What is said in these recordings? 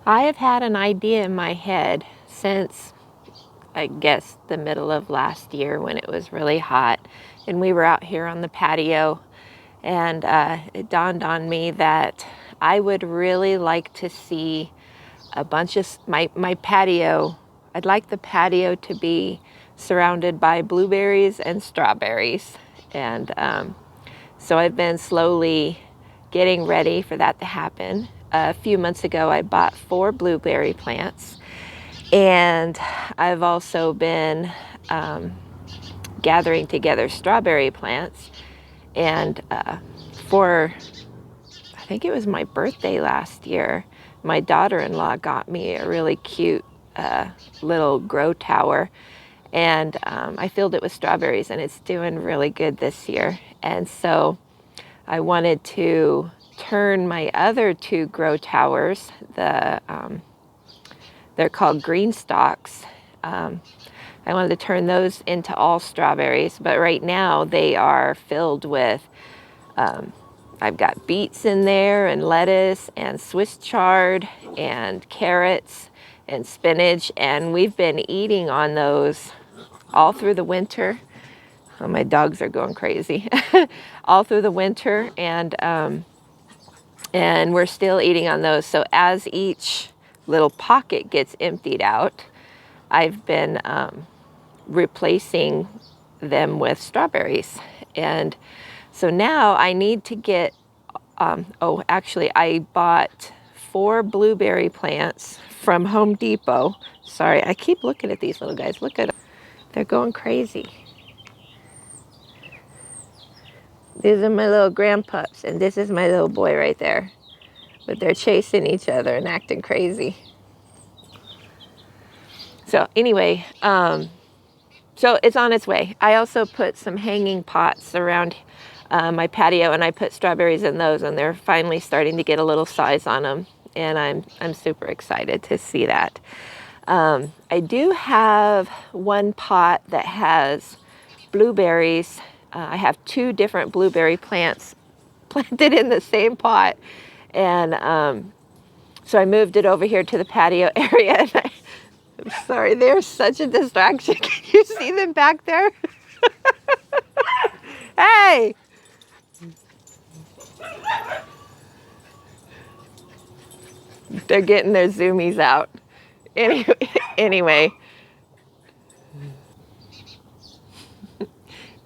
I have had an idea in my head since, I guess, the middle of last year when it was really hot and we were out here on the patio, and it dawned on me that I would really like to see a bunch of my patio. I'd like the patio to be surrounded by blueberries and strawberries, and so I've been slowly getting ready for that to happen. A few months ago, I bought 4 blueberry plants, and I've also been gathering together strawberry plants. And for, I think it was my birthday last year, my daughter-in-law got me a really cute little grow tower, and I filled it with strawberries, and it's doing really good this year. And so I wanted to turn my other 2 grow towers, they're called green stalks. I wanted to turn those into all strawberries, but right now they are filled with, I've got beets in there and lettuce and Swiss chard and carrots and spinach, and we've been eating on those all through the winter. Oh, my dogs are going crazy. All through the winter, and we're still eating on those. So as each little pocket gets emptied out, I've been replacing them with strawberries. And so now I need to get, oh, actually, I bought 4 blueberry plants from Home Depot. Sorry, I keep looking at these little guys. Look at them. They're going crazy. These are my little grandpups, and this is my little boy right there. But they're chasing each other and acting crazy. So anyway, so it's on its way. I also put some hanging pots around my patio, and I put strawberries in those, and they're finally starting to get a little size on them, and I'm super excited to see that. I do have one pot that has blueberries. I have 2 different blueberry plants planted in the same pot, and so I moved it over here to the patio area. And I'm sorry, they're such a distraction. Can you see them back there? Hey! They're getting their zoomies out. Anyway,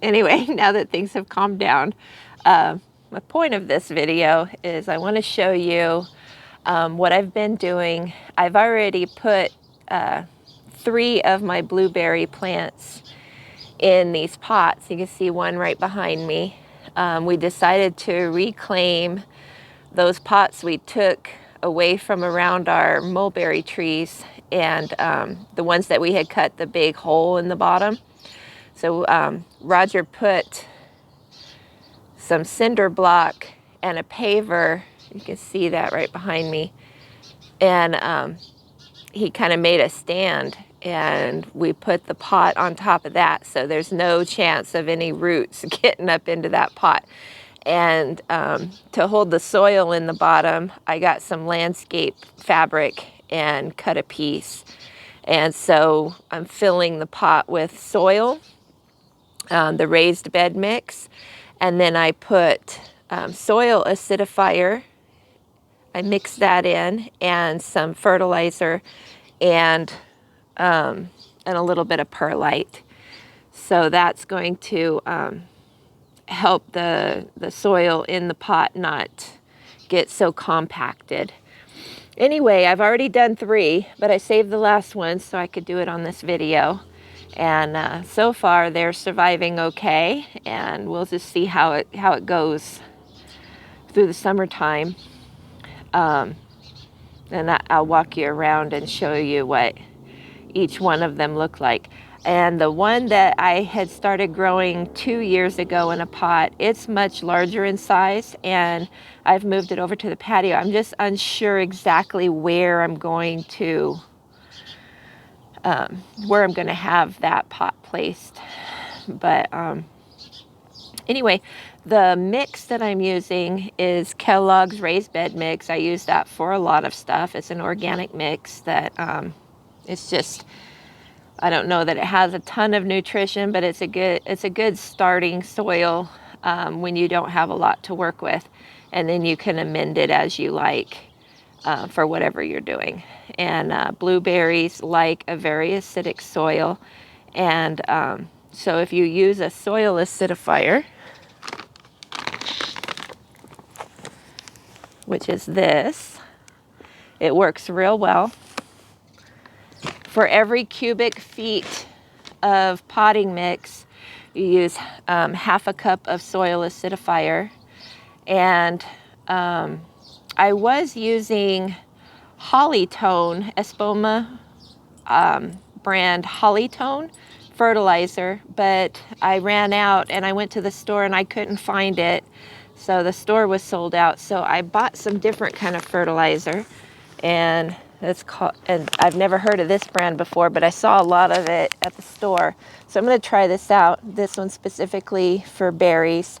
now that things have calmed down, the point of this video is I want to show you what I've been doing. I've already put 3 of my blueberry plants in these pots. You can see one right behind me. We decided to reclaim those pots we took away from around our mulberry trees, and the ones that we had cut the big hole in the bottom. So Roger put some cinder block and a paver. You can see that right behind me. And he kind of made a stand, and we put the pot on top of that, so there's no chance of any roots getting up into that pot. And to hold the soil in the bottom, I got some landscape fabric and cut a piece. And so I'm filling the pot with soil, the raised bed mix, and then I put soil acidifier. I mixed that in, and some fertilizer, and a little bit of perlite. So that's going to help the soil in the pot not get so compacted. Anyway, I've already done 3, but I saved the last one so I could do it on this video. And so far they're surviving okay, and we'll just see how it goes through the summertime. And I'll walk you around and show you what each one of them look like. And the one that I had started growing 2 years ago in a pot, it's much larger in size, and I've moved it over to the patio. I'm just unsure exactly where I'm going to have that pot placed. But Anyway, the mix that I'm using is Kellogg's Raised Bed Mix. I use that for a lot of stuff. It's an organic mix that it's just, I don't know that it has a ton of nutrition, but it's a good starting soil when you don't have a lot to work with. And then you can amend it as you like for whatever you're doing. And blueberries like a very acidic soil. And so if you use a soil acidifier, which is this, it works real well. For every cubic feet of potting mix, you use half a cup of soil acidifier. And I was using Hollytone, Espoma brand Hollytone fertilizer, but I ran out and I went to the store and I couldn't find it. So the store was sold out. So I bought some different kind of fertilizer, and it's called, and I've never heard of this brand before, but I saw a lot of it at the store. So I'm going to try this out. This one specifically for berries.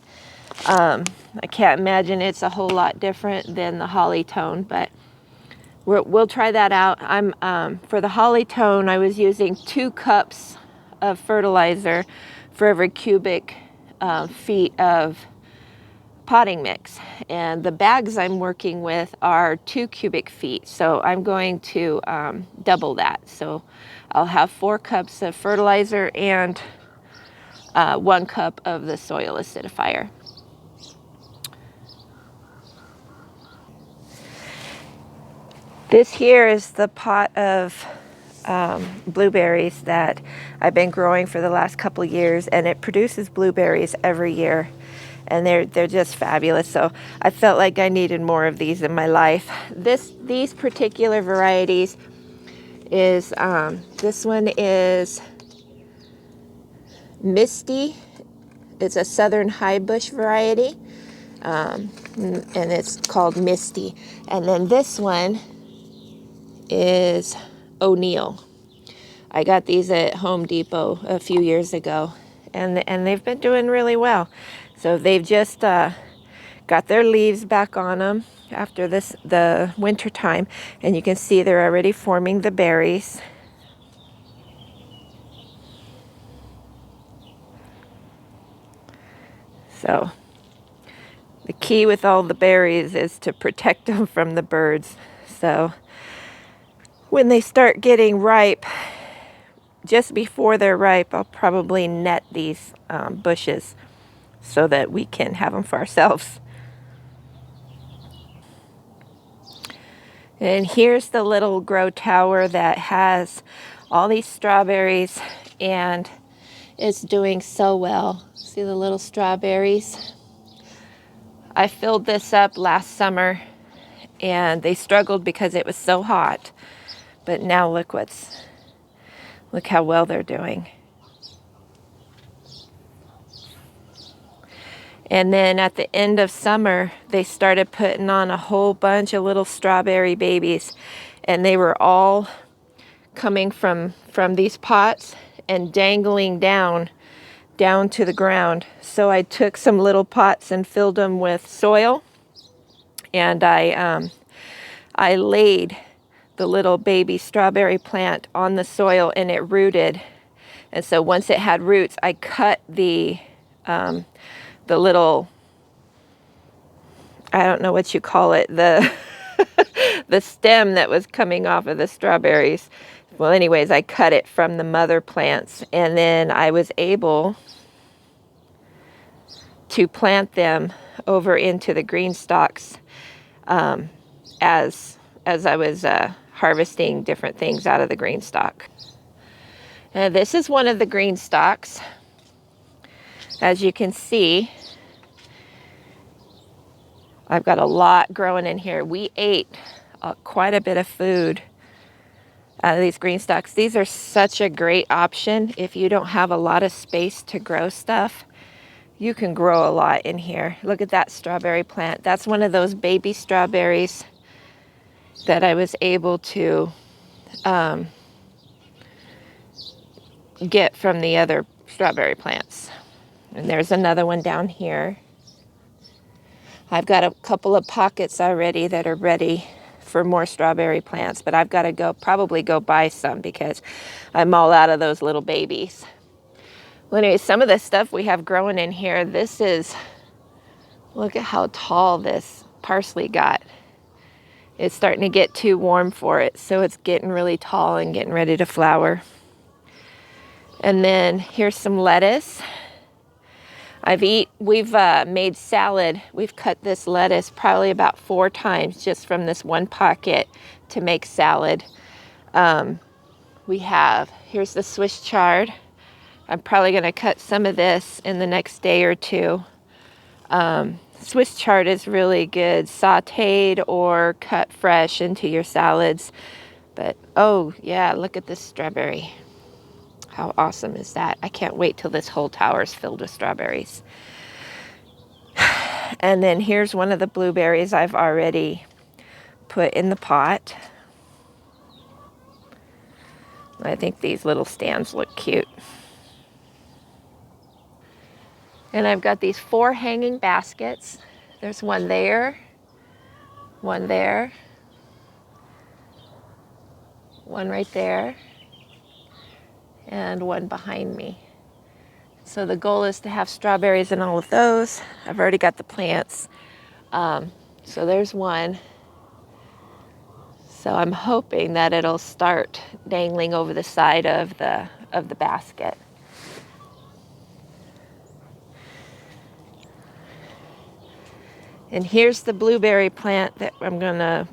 I can't imagine it's a whole lot different than the Hollytone, but we'll try that out. For the Hollytone, I was using 2 cups of fertilizer for every cubic feet of potting mix, and the bags I'm working with are 2 cubic feet, so I'm going to double that. So I'll have 4 cups of fertilizer and 1 cup of the soil acidifier. This here is the pot of blueberries that I've been growing for the last couple of years, and it produces blueberries every year. And they're just fabulous. So I felt like I needed more of these in my life. These particular varieties is this one is Misty. It's a southern high bush variety, and it's called Misty. And then this one is O'Neill. I got these at Home Depot a few years ago, and they've been doing really well. So they've just got their leaves back on them after the winter time, and you can see they're already forming the berries. So the key with all the berries is to protect them from the birds. So when they start getting ripe, just before they're ripe, I'll probably net these bushes so that we can have them for ourselves. And here's the little grow tower that has all these strawberries, and it's doing so well. See the little strawberries? I filled this up last summer, and they struggled because it was so hot. But now look how well they're doing. And then at the end of summer, they started putting on a whole bunch of little strawberry babies, and they were all coming from these pots and dangling down to the ground. So I took some little pots and filled them with soil, and I laid the little baby strawberry plant on the soil, and it rooted. And so once it had roots, I cut the little, I don't know what you call it, the the stem that was coming off of the strawberries. Well, anyways, I cut it from the mother plants, and then I was able to plant them over into the green stalks as I was harvesting different things out of the green stalk. This is one of the green stalks. As you can see, I've got a lot growing in here. We ate quite a bit of food out of these green stalks. These are such a great option if you don't have a lot of space to grow stuff. You can grow a lot in here. Look at that strawberry plant. That's one of those baby strawberries that I was able to get from the other strawberry plants. And there's another one down here. I've got a couple of pockets already that are ready for more strawberry plants, but I've got to probably go buy some because I'm all out of those little babies. Well, anyway, some of the stuff we have growing in here, look at how tall this parsley got. It's starting to get too warm for it, so it's getting really tall and getting ready to flower. And then here's some lettuce. We've made salad. We've cut this lettuce probably about 4 times just from this one pocket to make salad. Here's the Swiss chard. I'm probably going to cut some of this in the next day or two. Swiss chard is really good sauteed or cut fresh into your salads. But oh yeah, look at this strawberry. How awesome is that? I can't wait till this whole tower is filled with strawberries. And then here's one of the blueberries I've already put in the pot. I think these little stands look cute. And I've got these 4 hanging baskets. There's one there, one there, one right there, and one behind me. So the goal is to have strawberries in all of those. I've already got the plants. So there's one. So I'm hoping that it'll start dangling over the side of the basket. And here's the blueberry plant that I'm gonna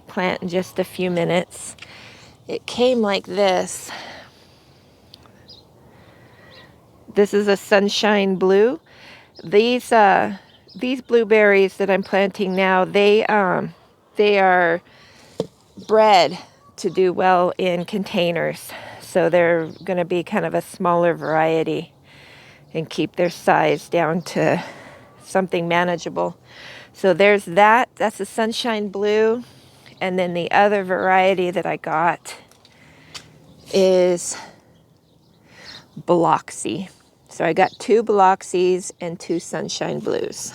plant in just a few minutes. It came like this. This is a sunshine blue. These blueberries that I'm planting now, they are bred to do well in containers. So they're going to be kind of a smaller variety and keep their size down to something manageable. So there's that. That's a sunshine blue. And then the other variety that I got is Biloxi. So I got 2 Biloxis and 2 sunshine blues.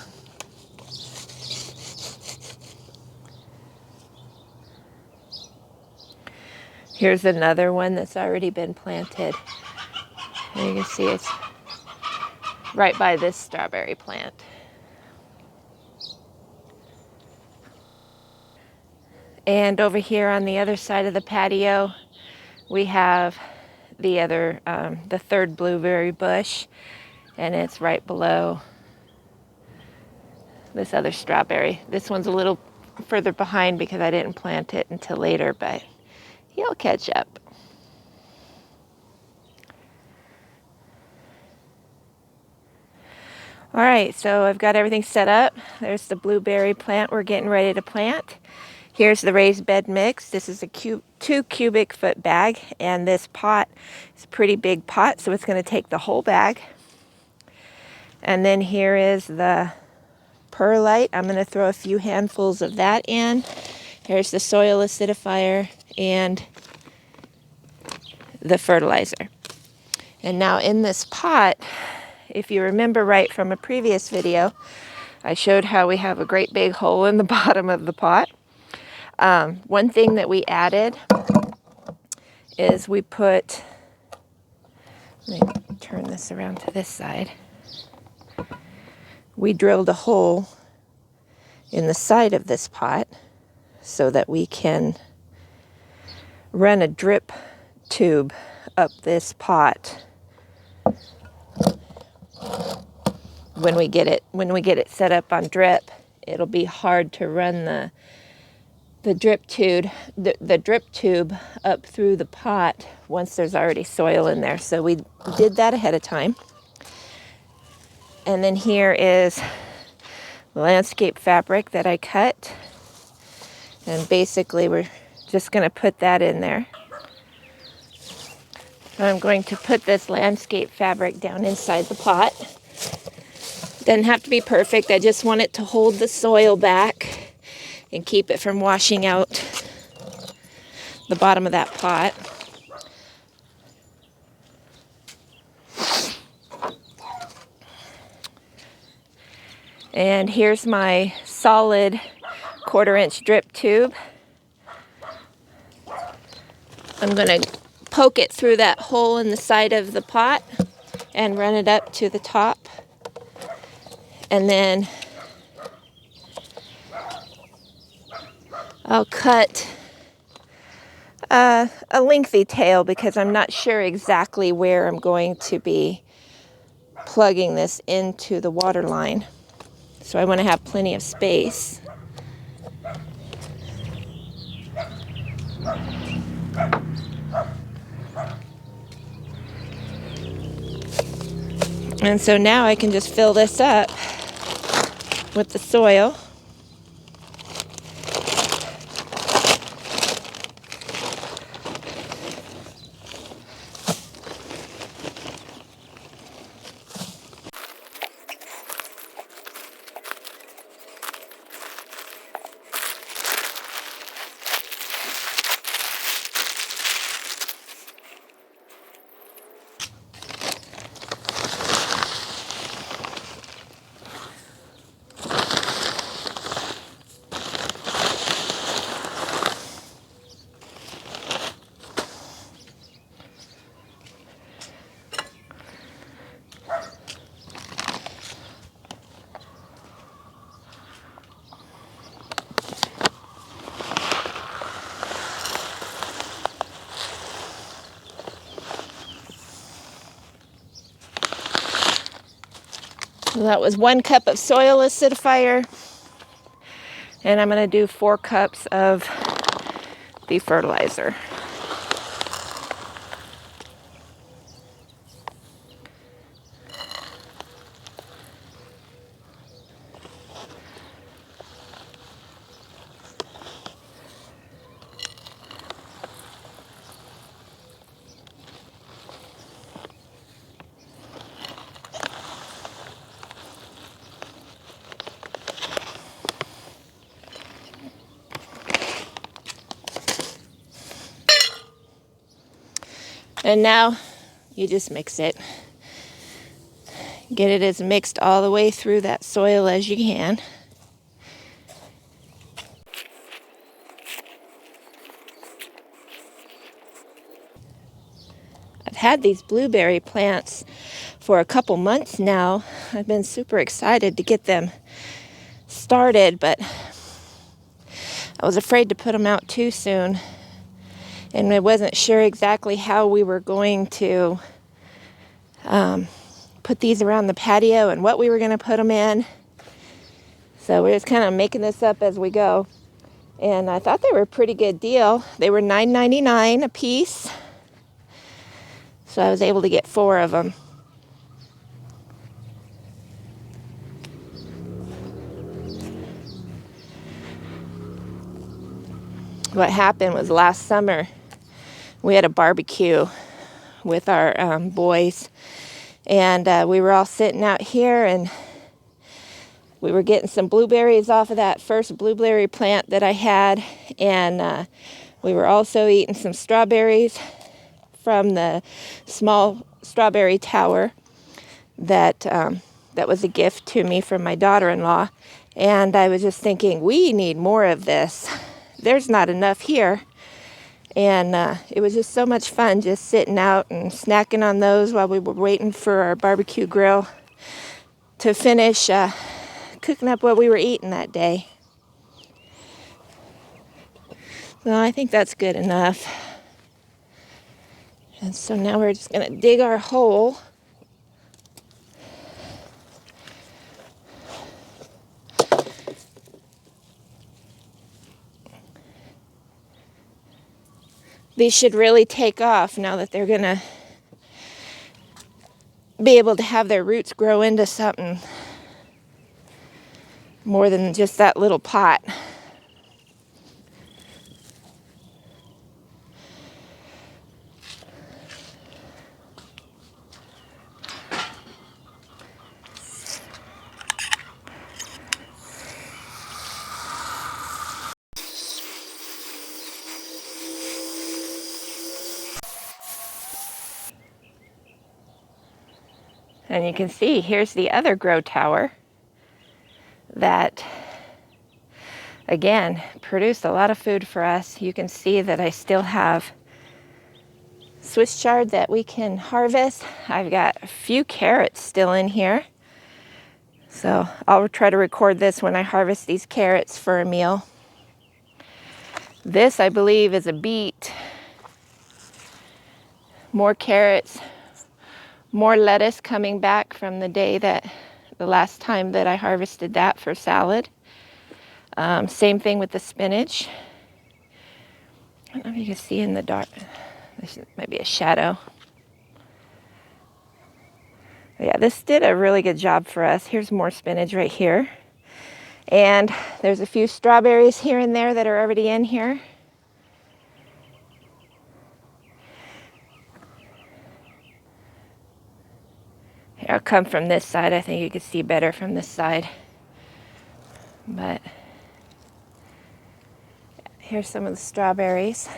Here's another one that's already been planted. And you can see it's right by this strawberry plant. And over here on the other side of the patio, we have the 3rd blueberry bush, and it's right below this other strawberry. This one's a little further behind because I didn't plant it until later, but he'll catch up. All right, so I've got everything set up. There's the blueberry plant we're getting ready to plant. Here's the raised bed mix. This is a 2 cubic foot bag, and this pot is a pretty big pot, so it's going to take the whole bag. And then here is the perlite. I'm going to throw a few handfuls of that in. Here's the soil acidifier and the fertilizer. And now in this pot, if you remember right from a previous video, I showed how we have a great big hole in the bottom of the pot. One thing that we added is we put, let me turn this around to this side. We drilled a hole in the side of this pot so that we can run a drip tube up this pot when we get it set up on drip. It'll be hard to run the drip tube up through the pot once there's already soil in there. So we did that ahead of time. And then here is the landscape fabric that I cut. And basically we're just going to put that in there. So I'm going to put this landscape fabric down inside the pot. Doesn't have to be perfect. I just want it to hold the soil back and keep it from washing out the bottom of that pot. And here's my solid 1/4-inch drip tube. I'm going to poke it through that hole in the side of the pot and run it up to the top. And then I'll cut a lengthy tail because I'm not sure exactly where I'm going to be plugging this into the water line. So I want to have plenty of space. And so now I can just fill this up with the soil. So that was 1 cup of soil acidifier, and I'm going to do 4 cups of the fertilizer. And now you just mix it. Get it as mixed all the way through that soil as you can. I've had these blueberry plants for a couple months now. I've been super excited to get them started, but I was afraid to put them out too soon. And I wasn't sure exactly how we were going to put these around the patio and what we were going to put them in. So we're just kind of making this up as we go. And I thought they were a pretty good deal. They were $9.99 a piece. So I was able to get 4 of them. What happened was last summer we had a barbecue with our boys, and we were all sitting out here, and we were getting some blueberries off of that first blueberry plant that I had, and we were also eating some strawberries from the small strawberry tower that was a gift to me from my daughter-in-law. And I was just thinking, we need more of this. There's not enough here. And it was just so much fun just sitting out and snacking on those while we were waiting for our barbecue grill to finish cooking up what we were eating that day. So I think that's good enough. And so now we're just going to dig our hole. These should really take off now that they're going to be able to have their roots grow into something more than just that little pot. And you can see, here's the other grow tower. that, again, produced a lot of food for us. You can see that I still have Swiss chard that we can harvest. I've got a few carrots still in here. So I'll try to record this when I harvest these carrots for a meal. This, I believe, is a beet. More carrots, more lettuce coming back from the last time that I harvested that for salad. Same thing with the spinach. I don't know if you can see in the dark. This might be a shadow. Yeah, this did a really good job for us. Here's more spinach right here. And there's a few strawberries here and there that are already in here. Here, I'll come from this side. I think you can see better from this side. But here's some of the strawberries.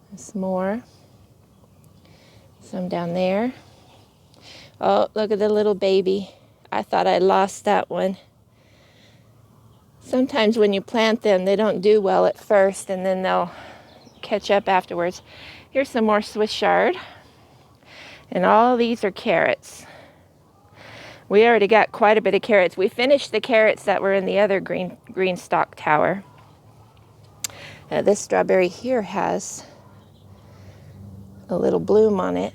There's more. Some down there. Oh, look at the little baby. I thought I lost that one. Sometimes when you plant them, they don't do well at first, and then they'll catch up afterwards. Here's some more Swiss chard. And all these are carrots. We already got quite a bit of carrots. We finished the carrots that were in the other green stalk tower. This strawberry here has a little bloom on it.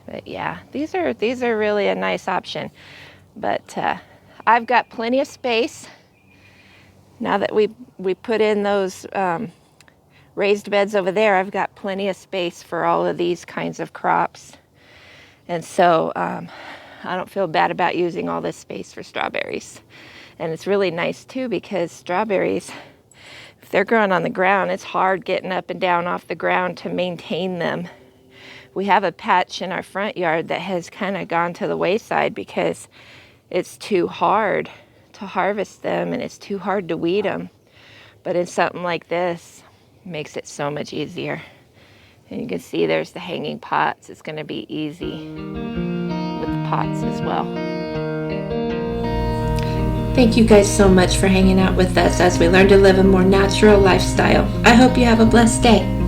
But yeah, these are really a nice option. But I've got plenty of space now that we put in those raised beds over there. I've got plenty of space for all of these kinds of crops, and so I don't feel bad about using all this space for strawberries. And it's really nice too, because strawberries, if they're growing on the ground, it's hard getting up and down off the ground to maintain them. We have a patch in our front yard that has kind of gone to the wayside because it's too hard to harvest them and it's too hard to weed them. But in something like this, it makes it so much easier. And you can see there's the hanging pots. It's going to be easy with the pots as well. Thank you guys so much for hanging out with us as we learn to live a more natural lifestyle. I hope you have a blessed day.